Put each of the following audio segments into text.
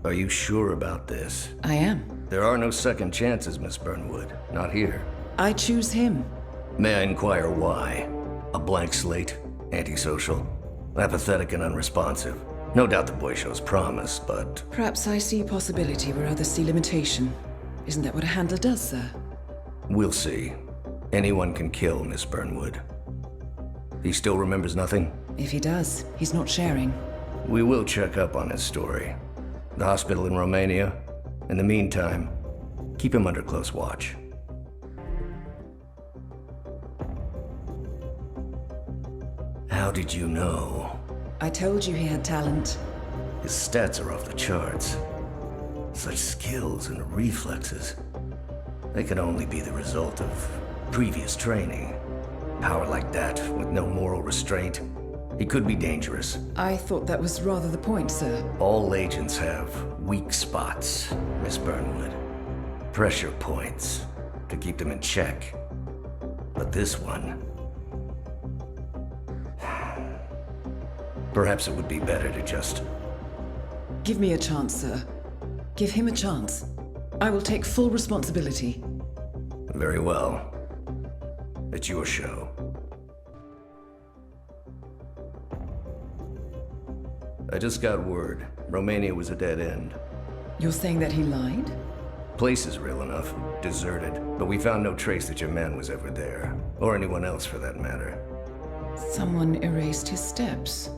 Are you sure about this? I am. There are no second chances, Miss Burnwood. Not here. I choose him. May I inquire why? A blank slate? Antisocial? Apathetic and unresponsive? No doubt the boy shows promise, but... Perhaps I see possibility where others see limitation. Isn't that what a handler does, sir? We'll see. Anyone can kill Miss Burnwood. He still remembers nothing? If he does, he's not sharing. We will check up on his story. The hospital in Romania. In the meantime, keep him under close watch. How did you know? I told you he had talent. His stats are off the charts. Such skills and reflexes. They could only be the result of previous training. Power like that, with no moral restraint, he could be dangerous. I thought that was rather the point, sir. All agents have weak spots, Miss Burnwood. Pressure points to keep them in check. But this one... Perhaps it would be better to just... Give me a chance, sir. Give him a chance. I will take full responsibility. Very well. It's your show. I just got word. Romania was a dead end. You're saying that he lied? Place is real enough. Deserted. But we found no trace that your man was ever there. Or anyone else for that matter. Someone erased his steps.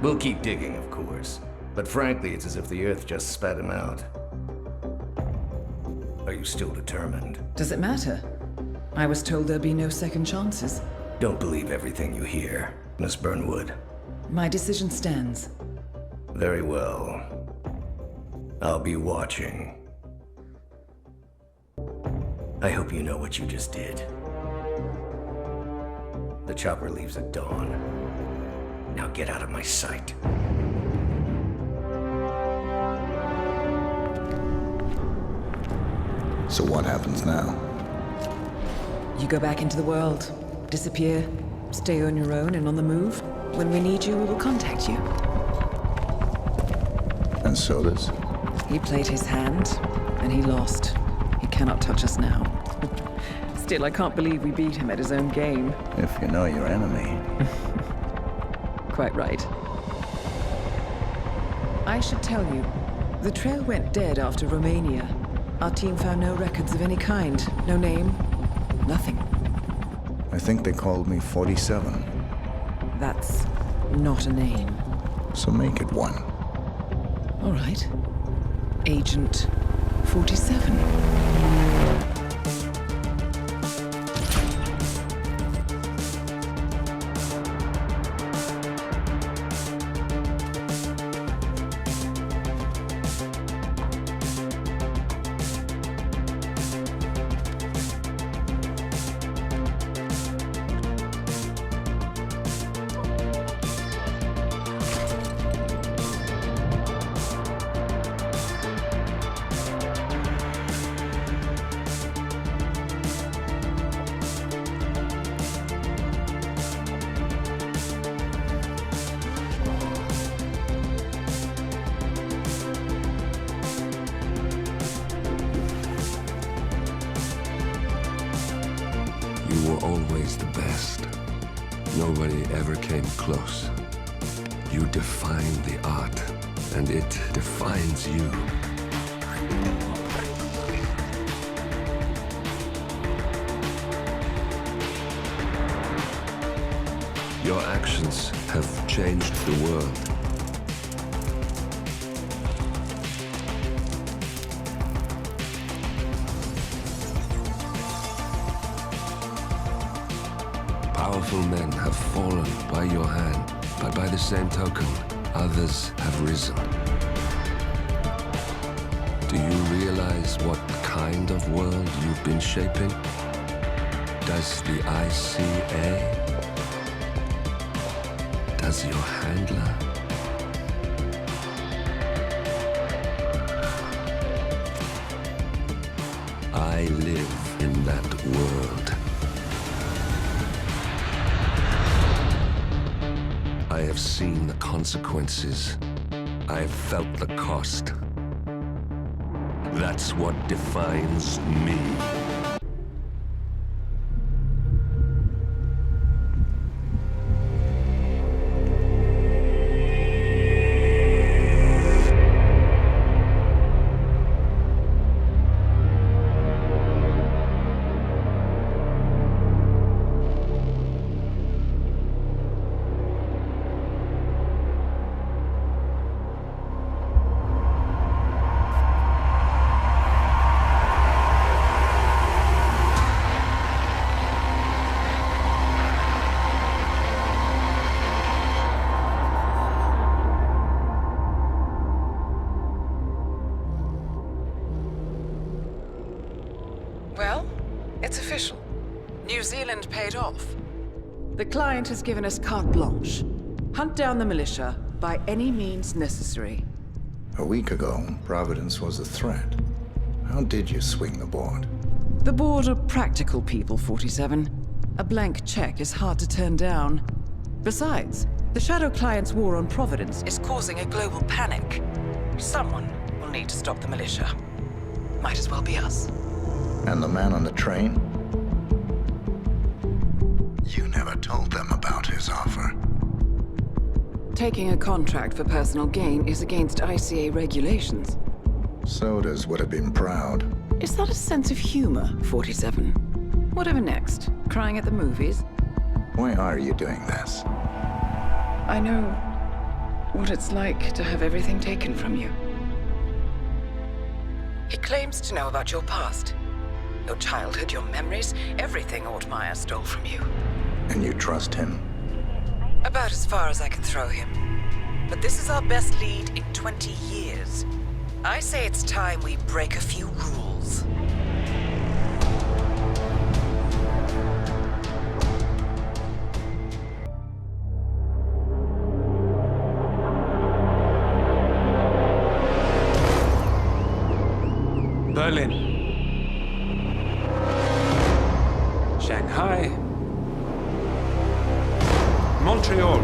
We'll keep digging, of course. But frankly, it's as if the Earth just spat him out. Are you still determined? Does it matter? I was told there'd be no second chances. Don't believe everything you hear, Miss Burnwood. My decision stands. Very well. I'll be watching. I hope you know what you just did. The chopper leaves at dawn. Now get out of my sight. So what happens now? You go back into the world, disappear, stay on your own and on the move. When we need you, we will contact you. And so does? He played his hand, and he lost. He cannot touch us now. Still, I can't believe we beat him at his own game. If you know your enemy. Quite right. I should tell you, the trail went dead after Romania. Our team found no records of any kind. No name, nothing. I think they called me 47. That's not a name. So make it one. All right. Agent 47. You were always the best. Nobody ever came close. You define the art, and it defines you. Your actions have changed the world. Powerful men have fallen by your hand, but by the same token, others have risen. Do you realize what kind of world you've been shaping? Does the ICA? Does your handler? I live in that world. I have seen the consequences I've felt the cost. That's what defines me. Well, it's official. New Zealand paid off. The client has given us carte blanche. Hunt down the militia by any means necessary. A week ago, Providence was a threat. How did you swing the board? The board are practical people, 47. A blank check is hard to turn down. Besides, the Shadow Client's war on Providence is causing a global panic. Someone will need to stop the militia. Might as well be us. And the man on the train? You never told them about his offer. Taking a contract for personal gain is against ICA regulations. Sodas would have been proud. Is that a sense of humor, 47? Whatever next? Crying at the movies? Why are you doing this? I know what it's like to have everything taken from you. He claims to know about your past. Your childhood, your memories, everything Ortmeyer stole from you. And you trust him? About as far as I can throw him. But this is our best lead in 20 years. I say it's time we break a few rules. Berlin. Shanghai. Montreal.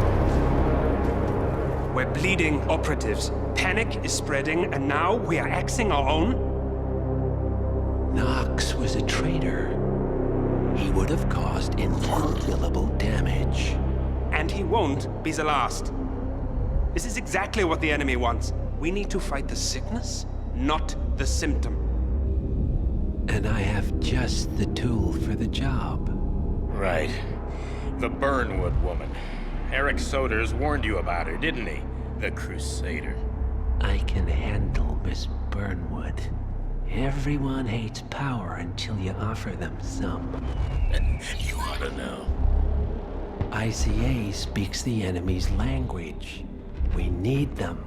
We're bleeding operatives. Panic is spreading, and now we are axing our own? Knox was a traitor. He would have caused incalculable damage. And he won't be the last. This is exactly what the enemy wants. We need to fight the sickness, not the symptom. And I have just the tool for the job. Right. The Burnwood woman. Eric Soders warned you about her, didn't he? The Crusader. I can handle Miss Burnwood. Everyone hates power until you offer them some. And you ought to know. ICA speaks the enemy's language. We need them.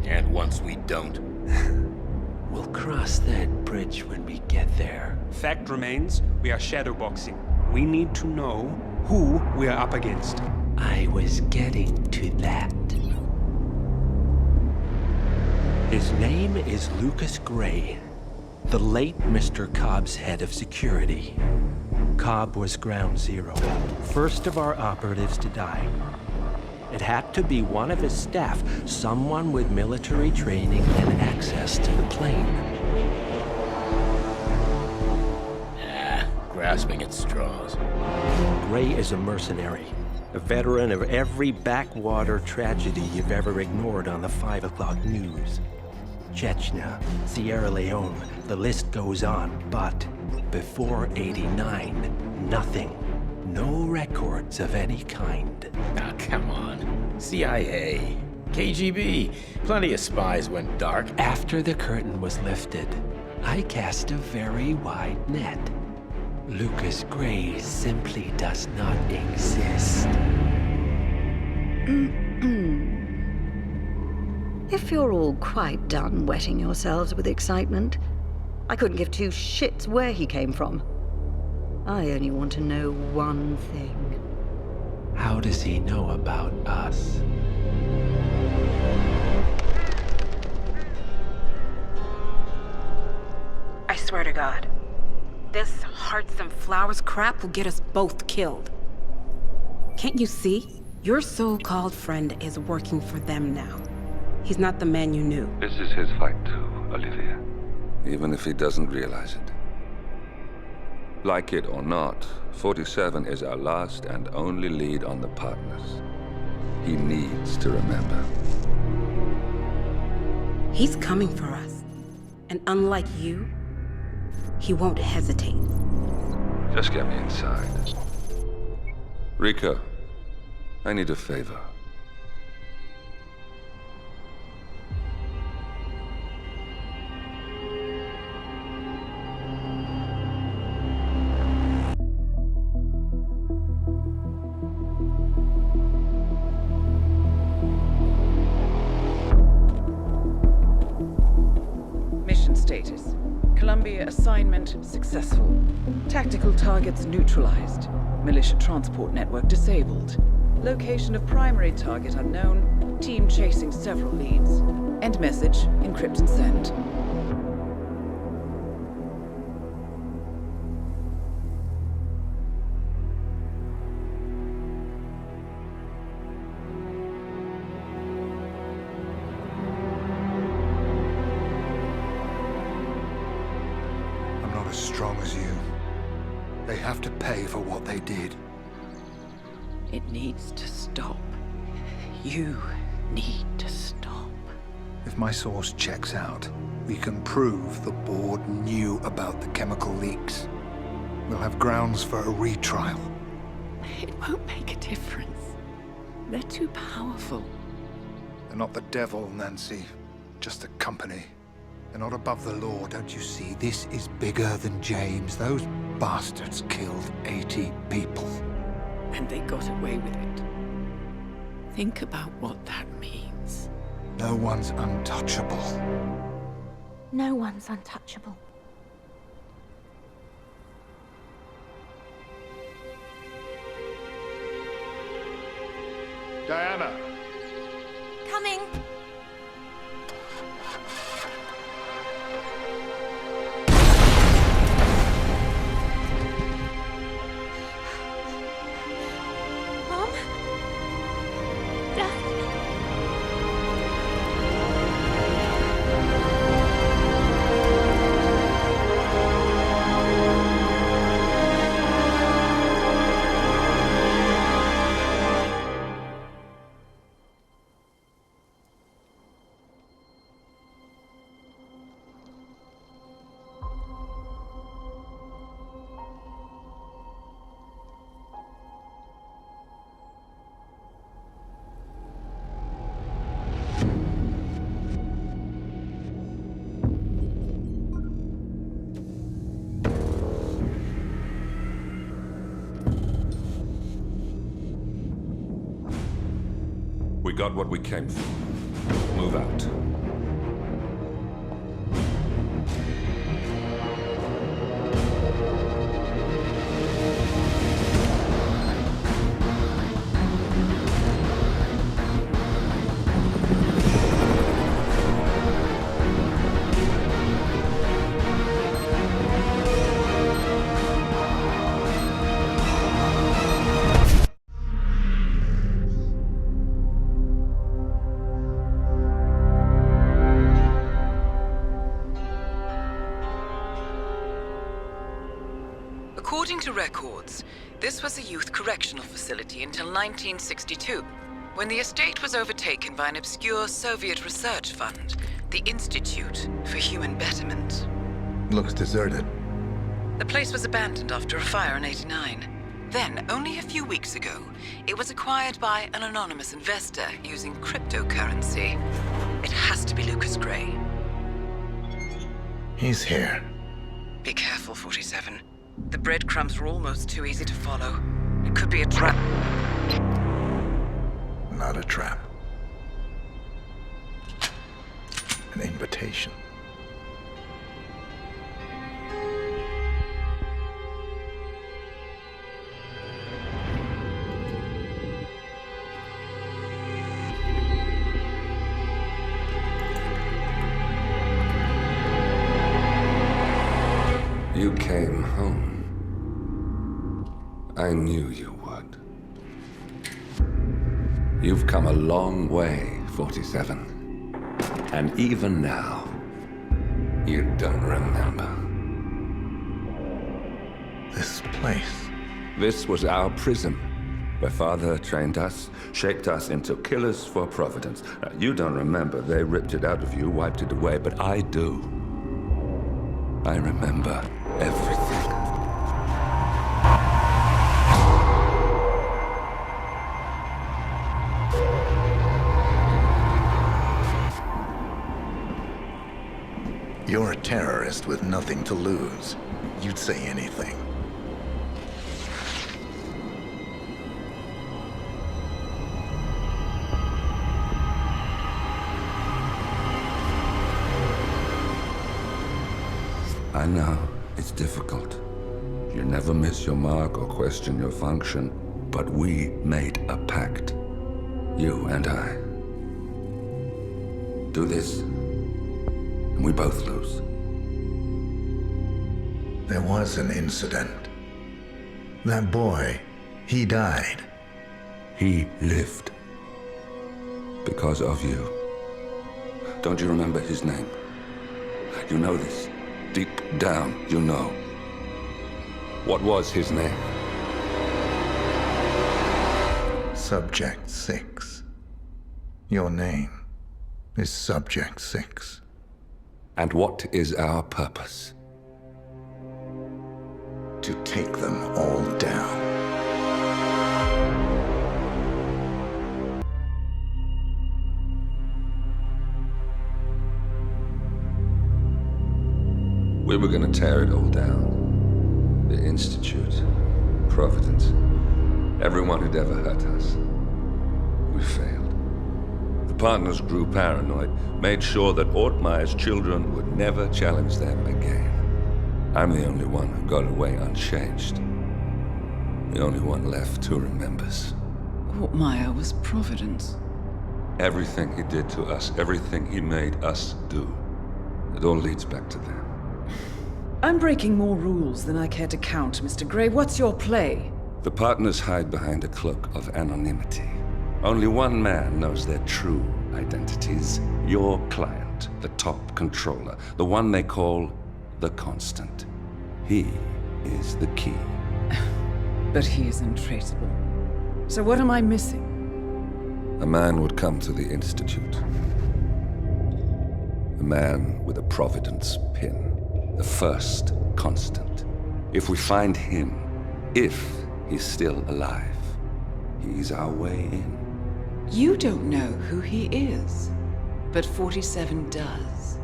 And once we don't? We'll cross that bridge when we get there. Fact remains, we are shadowboxing. We need to know who we are up against. I was getting to that. His name is Lucas Gray, the late Mr. Cobb's head of security. Cobb was ground zero, first of our operatives to die. It had to be one of his staff, someone with military training and access to the plane. Grasping at straws. Gray is a mercenary, a veteran of every backwater tragedy you've ever ignored on the 5 o'clock news. Chechnya, Sierra Leone, the list goes on, but before '89, nothing. No records of any kind. Ah, come on. CIA, KGB, plenty of spies went dark. After the curtain was lifted, I cast a very wide net. Lucas Gray simply does not exist. If you're all quite done wetting yourselves with excitement, I couldn't give two shits where he came from. I only want to know one thing. How does he know about us? I swear to God, this hearts and flowers crap will get us both killed. Can't you see? Your so-called friend is working for them now. He's not the man you knew. This is his fight too, Olivia. Even if he doesn't realize it. Like it or not, 47 is our last and only lead on the partners. He needs to remember. He's coming for us. And unlike you, he won't hesitate. Just get me inside. Rico, I need a favor. Mission status. Columbia assignment successful. Tactical targets neutralized. Militia transport network disabled. Location of primary target unknown. Team chasing several leads. End message, encrypt and send. I'm not as strong as you. They have to pay for what they did. It needs to stop. You need to stop. If my source checks out, we can prove the board knew about the chemical leaks. We'll have grounds for a retrial. It won't make a difference. They're too powerful. They're not the devil, Nancy. Just a company. They're not above the law, don't you see? This is bigger than James. Those bastards killed 80 people. And they got away with it. Think about what that means. No one's untouchable. No one's untouchable. Diana! Coming! Mom? Dad? We got what we came for. Move out. According to records, this was a youth correctional facility until 1962, when the estate was overtaken by an obscure Soviet research fund, the Institute for Human Betterment. Looks deserted. The place was abandoned after a fire in '89. Then, only a few weeks ago, it was acquired by an anonymous investor using cryptocurrency. It has to be Lucas Gray. He's here. Be careful, 47. The breadcrumbs were almost too easy to follow. It could be a trap. Not a trap. An invitation. You came home. I knew you would. You've come a long way, 47. And even now, you don't remember. This place. This was our prison, where Father trained us, shaped us into killers for Providence. Now, you don't remember. They ripped it out of you, wiped it away, but I do. I remember everything. You're a terrorist with nothing to lose. You'd say anything. I know, it's difficult. You never miss your mark or question your function, but we made a pact. You and I. Do this, and we both lose. There was an incident. That boy, he died. He lived. Because of you. Don't you remember his name? You know this. Deep down, you know. What was his name? Subject 6. Your name is Subject 6. And what is our purpose? To take them all down. We were gonna tear it all down. The Institute, Providence, everyone who'd ever hurt us. We failed. The partners grew paranoid, made sure that Ortmeyer's children would never challenge them again. I'm the only one who got away unchanged. The only one left who remembers. Ortmeyer was Providence. Everything he did to us, everything he made us do, it all leads back to them. I'm breaking more rules than I care to count, Mr. Gray. What's your play? The partners hide behind a cloak of anonymity. Only one man knows their true identities. Your client, the top controller, the one they call the Constant. He is the key. But he is untraceable. So what am I missing? A man would come to the Institute. A man with a Providence pin. The first Constant. If we find him, if he's still alive, he's our way in. You don't know who he is, but 47 does.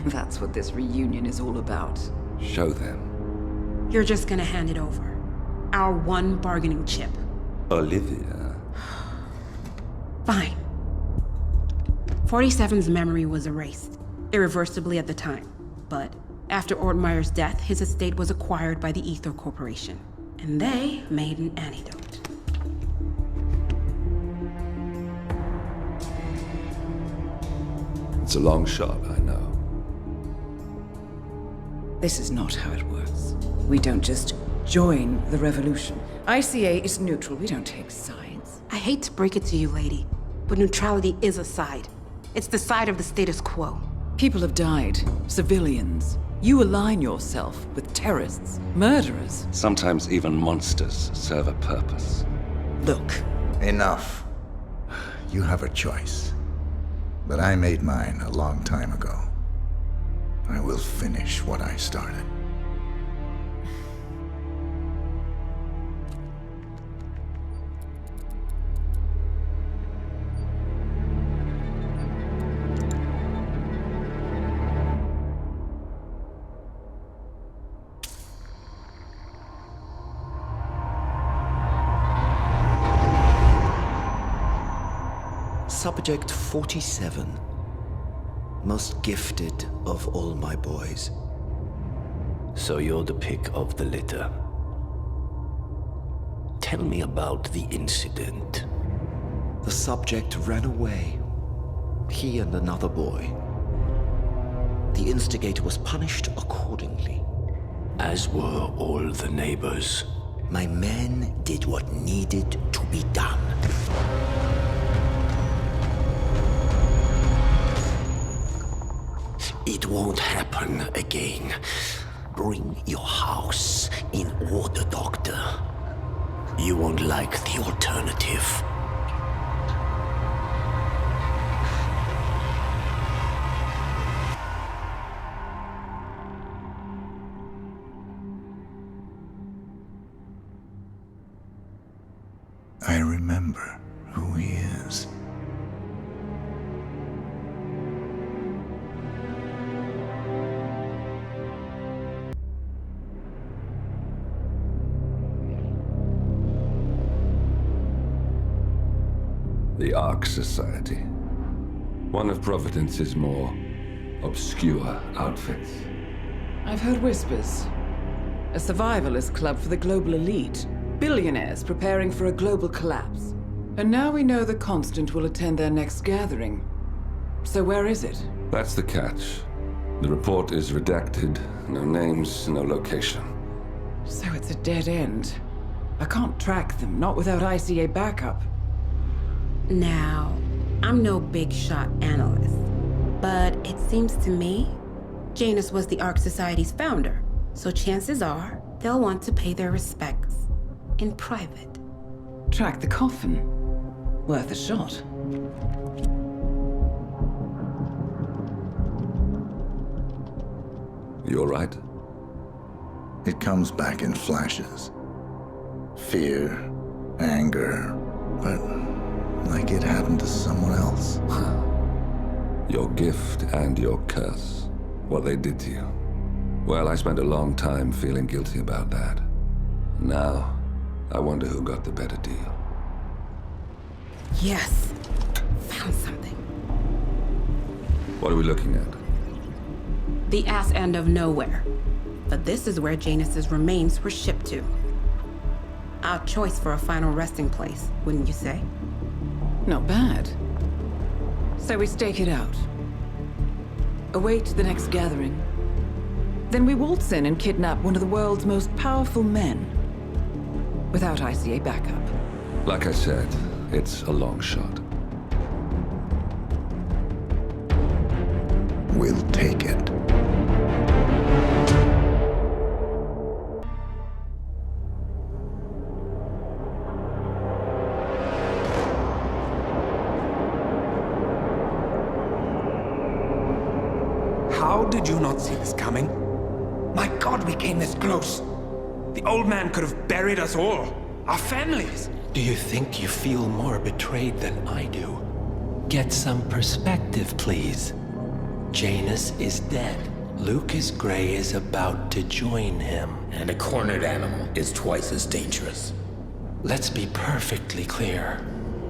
That's what this reunion is all about. Show them. You're just gonna hand it over. Our one bargaining chip. Olivia. Fine. 47's memory was erased, irreversibly at the time. But after Ortmeyer's death, his estate was acquired by the Ether Corporation. And they made an antidote. It's a long shot, I know. This is not how it works. We don't just join the revolution. ICA is neutral. We don't take sides. I hate to break it to you, lady, but neutrality is a side. It's the side of the status quo. People have died. Civilians. You align yourself with terrorists, murderers. Sometimes even monsters serve a purpose. Look. Enough. You have a choice. But I made mine a long time ago. I will finish what I started. Subject 47. Most gifted of all my boys. So you're the pick of the litter. Tell me about the incident. The subject ran away. He and another boy. The instigator was punished accordingly. As were all the neighbors. My men did what needed to be done. It won't happen again. Bring your house in order, Doctor. You won't like the alternative. I remember who he is. The Ark Society. One of Providence's more obscure outfits. I've heard whispers. A survivalist club for the global elite. Billionaires preparing for a global collapse. And now we know the Constant will attend their next gathering. So where is it? That's the catch. The report is redacted. No names, no location. So it's a dead end. I can't track them, not without ICA backup. Now, I'm no big shot analyst, but it seems to me Janus was the Ark Society's founder, so chances are they'll want to pay their respects in private. Track the coffin. Worth a shot. You all right? It comes back in flashes. Fear, anger, but like it happened to someone else. Your gift and your curse. What they did to you. Well, I spent a long time feeling guilty about that. Now, I wonder who got the better deal. Yes, found something. What are we looking at? The ass end of nowhere. But this is where Janus's remains were shipped to. Our choice for a final resting place, wouldn't you say? Not bad. So we stake it out. Await the next gathering. Then we waltz in and kidnap one of the world's most powerful men. Without ICA backup. Like I said, it's a long shot. We'll take it. How did you not see this coming? My God, we came this close. The old man could have buried us all. Our families. Do you think you feel more betrayed than I do? Get some perspective, please. Janus is dead. Lucas Gray is about to join him. And a cornered animal is twice as dangerous. Let's be perfectly clear.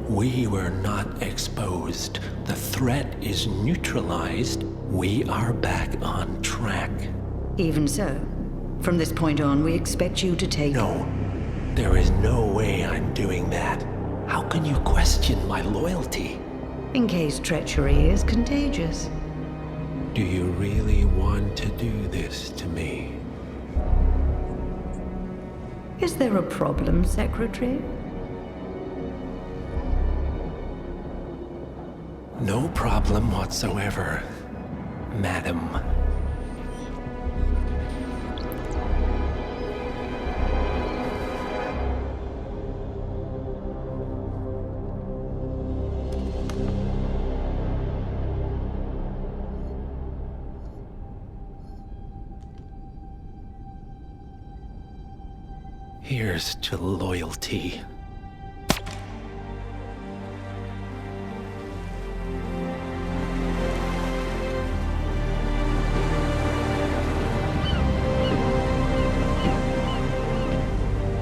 We were not exposed. The threat is neutralized. We are back on track. Even so, from this point on, we expect you to take... No, there is no way I'm doing that. How can you question my loyalty? In case treachery is contagious. Do you really want to do this to me? Is there a problem, Secretary? No problem whatsoever, Madam. Here's to loyalty.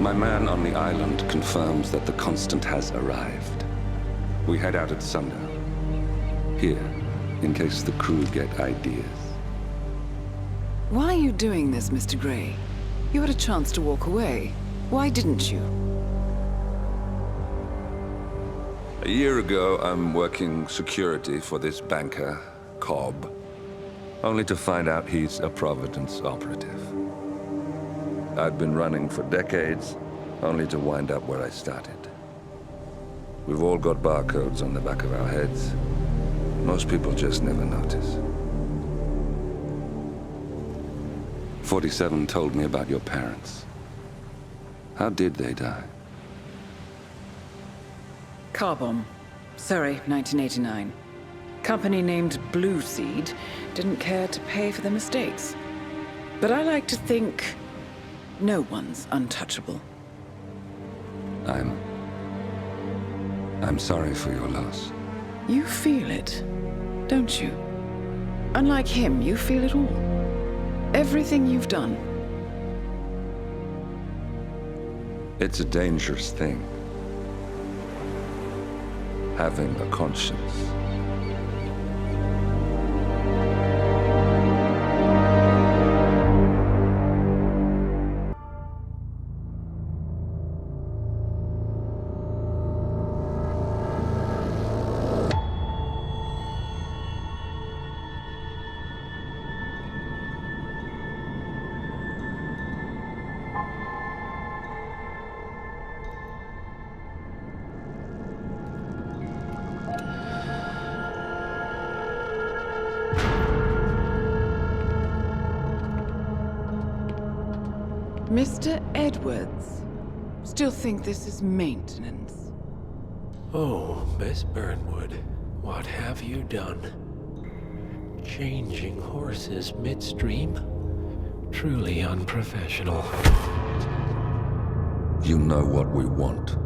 My man on the island confirms that the Constant has arrived. We head out at sundown. Here, in case the crew get ideas. Why are you doing this, Mr. Gray? You had a chance to walk away. Why didn't you? A year ago, I'm working security for this banker, Cobb, only to find out he's a Providence operative. I'd been running for decades, only to wind up where I started. We've all got barcodes on the back of our heads. Most people just never notice. 47 told me about your parents. How did they die? Car bomb. Surrey, 1989. Company named Blue Seed didn't care to pay for their mistakes. But I like to think no one's untouchable. I'm sorry for your loss. You feel it, don't you? Unlike him, you feel it all. Everything you've done. It's a dangerous thing. Having a conscience. Mr. Edwards, still think this is maintenance? Oh, Miss Burnwood, what have you done? Changing horses midstream? Truly unprofessional. You know what we want.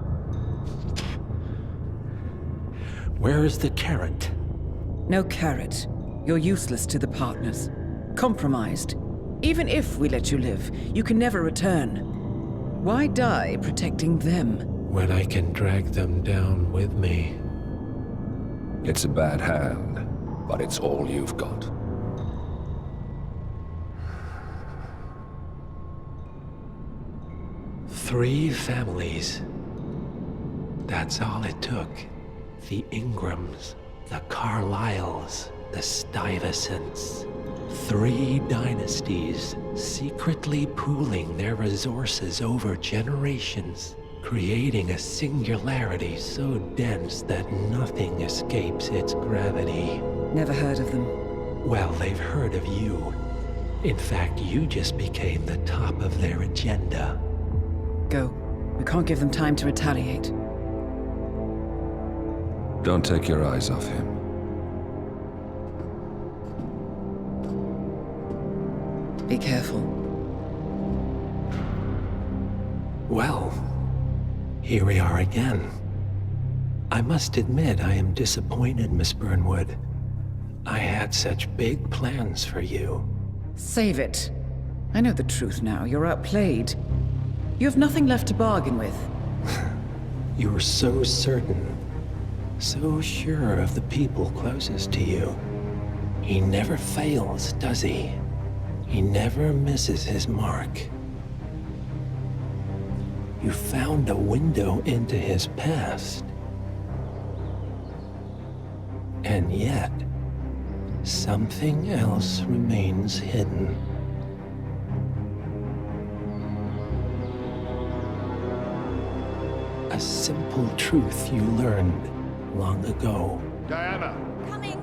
Where is the carrot? No carrot. You're useless to the partners. Compromised. Even if we let you live, you can never return. Why die protecting them? When I can drag them down with me. It's a bad hand, but it's all you've got. Three families. That's all it took. The Ingrams, the Carlyles, the Stuyvesants. 3 dynasties secretly pooling their resources over generations, creating a singularity so dense that nothing escapes its gravity. Never heard of them. Well, they've heard of you. In fact, you just became the top of their agenda. Go. We can't give them time to retaliate. Don't take your eyes off him. Be careful. Well, here we are again. I must admit I am disappointed, Miss Burnwood. I had such big plans for you. Save it. I know the truth now. You're outplayed. You have nothing left to bargain with. You were so certain, so sure of the people closest to you. He never fails, does he? He never misses his mark. You found a window into his past. And yet, something else remains hidden. A simple truth you learned long ago. Diana! Coming!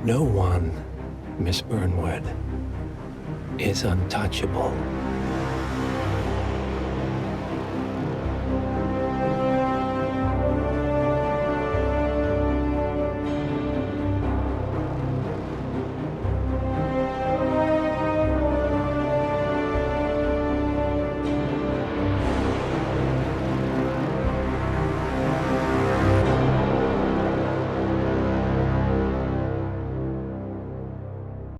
No one, Miss Burnwood, is untouchable.